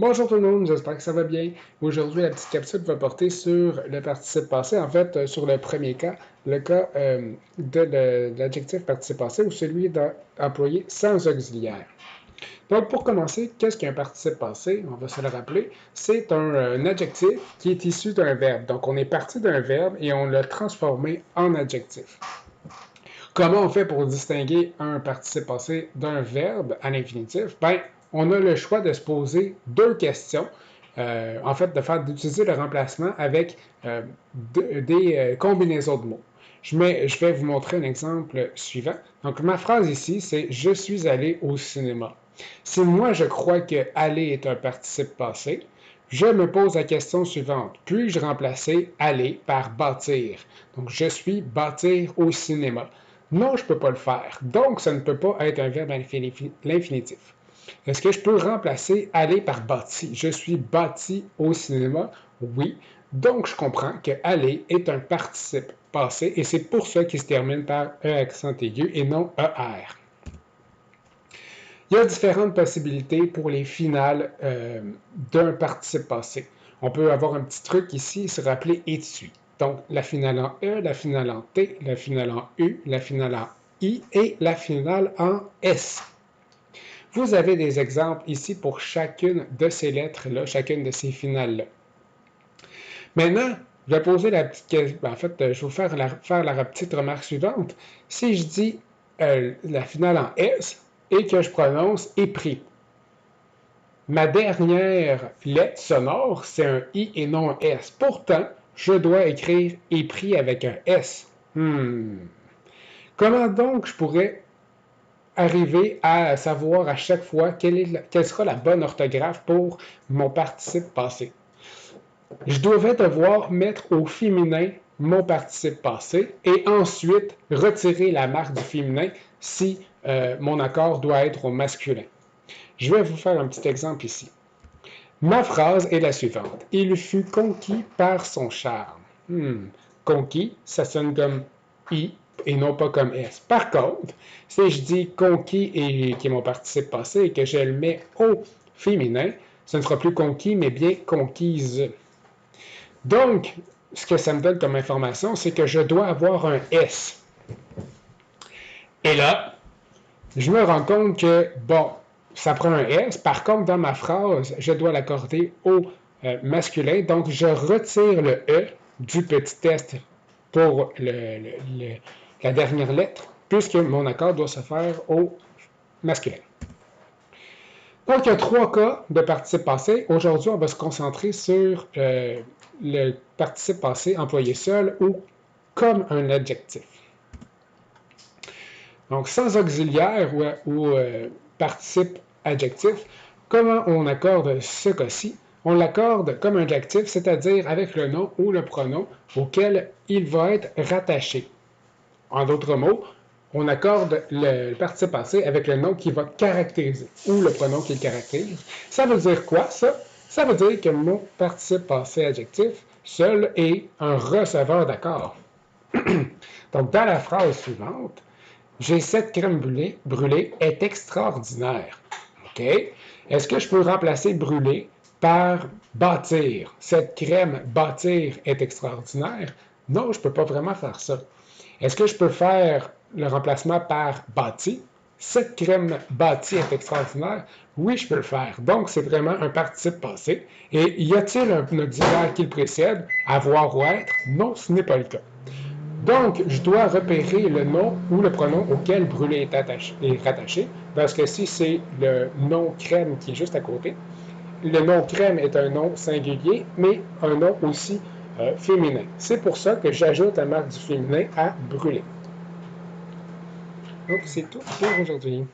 Bonjour tout le monde, j'espère que ça va bien. Aujourd'hui, la petite capsule va porter sur le participe passé, en fait, sur le premier cas, le cas de l'adjectif participe passé ou celui d'employé sans auxiliaire. Donc, pour commencer, qu'est-ce qu'un participe passé? On va se le rappeler. C'est un adjectif qui est issu d'un verbe. Donc, on est parti d'un verbe et on l'a transformé en adjectif. Comment on fait pour distinguer un participe passé d'un verbe à l'infinitif? Ben, on a le choix de se poser deux questions. En fait, d'utiliser le remplacement avec des combinaisons de mots. Je vais vous montrer un exemple suivant. Donc, ma phrase ici, c'est « Je suis allé au cinéma ». Si moi, je crois que « aller » est un participe passé, je me pose la question suivante. Puis-je remplacer « aller » par « bâtir ». Donc, je suis bâtir au cinéma. Non, je ne peux pas le faire. Donc, ça ne peut pas être un verbe à l'infinitif. Est-ce que je peux remplacer aller par bâti? Je suis bâti au cinéma? Oui. Donc, je comprends que aller est un participe passé et c'est pour ça qu'il se termine par E accent aigu et non ER. Il y a différentes possibilités pour les finales d'un participe passé. On peut avoir un petit truc ici, se rappeler et dessus. Donc, la finale en E, la finale en T, la finale en U, la finale en I et la finale en S. Vous avez des exemples ici pour chacune de ces lettres-là, chacune de ces finales-là. Maintenant, je vais poser la petite question. En fait, je vais vous faire la petite remarque suivante. Si je dis la finale en S et que je prononce épris, ma dernière lettre sonore, c'est un I et non un S. Pourtant, je dois écrire épris avec un S. Comment donc je pourrais arriver à savoir à chaque fois quelle sera la bonne orthographe pour mon participe passé? Je devrais devoir mettre au féminin mon participe passé et ensuite retirer la marque du féminin si mon accord doit être au masculin. Je vais vous faire un petit exemple ici. Ma phrase est la suivante. Il fut conquis par son charme. Conquis, ça sonne comme I et non pas comme S. Par contre, si je dis conquis et qui est mon participe passé et que je le mets au féminin, ce ne sera plus conquis, mais bien conquise. Donc, ce que ça me donne comme information, c'est que je dois avoir un S. Et là, je me rends compte que, bon, ça prend un S. Par contre, dans ma phrase, je dois l'accorder au masculin. Donc, je retire le E du petit test pour la dernière lettre, puisque mon accord doit se faire au masculin. Donc, il y a trois cas de participe passé. Aujourd'hui, on va se concentrer sur le participe passé employé seul ou comme un adjectif. Donc, sans auxiliaire ou participe adjectif, comment on accorde ce cas-ci? On l'accorde comme un adjectif, c'est-à-dire avec le nom ou le pronom auquel il va être rattaché. En d'autres mots, on accorde le participe passé avec le nom qui va caractériser ou le pronom qui le caractérise. Ça veut dire quoi, ça? Ça veut dire que mon participe passé adjectif seul est un receveur d'accord. Donc, dans la phrase suivante, j'ai cette crème brûlée est extraordinaire. OK? Est-ce que je peux remplacer brûler par bâtir? Cette crème bâtir est extraordinaire? Non, je ne peux pas vraiment faire ça. Est-ce que je peux faire le remplacement par bâti? Cette crème bâtie est extraordinaire? Oui, je peux le faire. Donc, c'est vraiment un participe passé. Et y a-t-il un auxiliaire qui le précède? Avoir ou être? Non, ce n'est pas le cas. Donc, je dois repérer le nom ou le pronom auquel brûlé est rattaché, parce que si c'est le nom crème qui est juste à côté, le nom crème est un nom singulier, mais un nom aussi féminin. C'est pour ça que j'ajoute la marque du féminin à brûler. Donc, c'est tout pour aujourd'hui.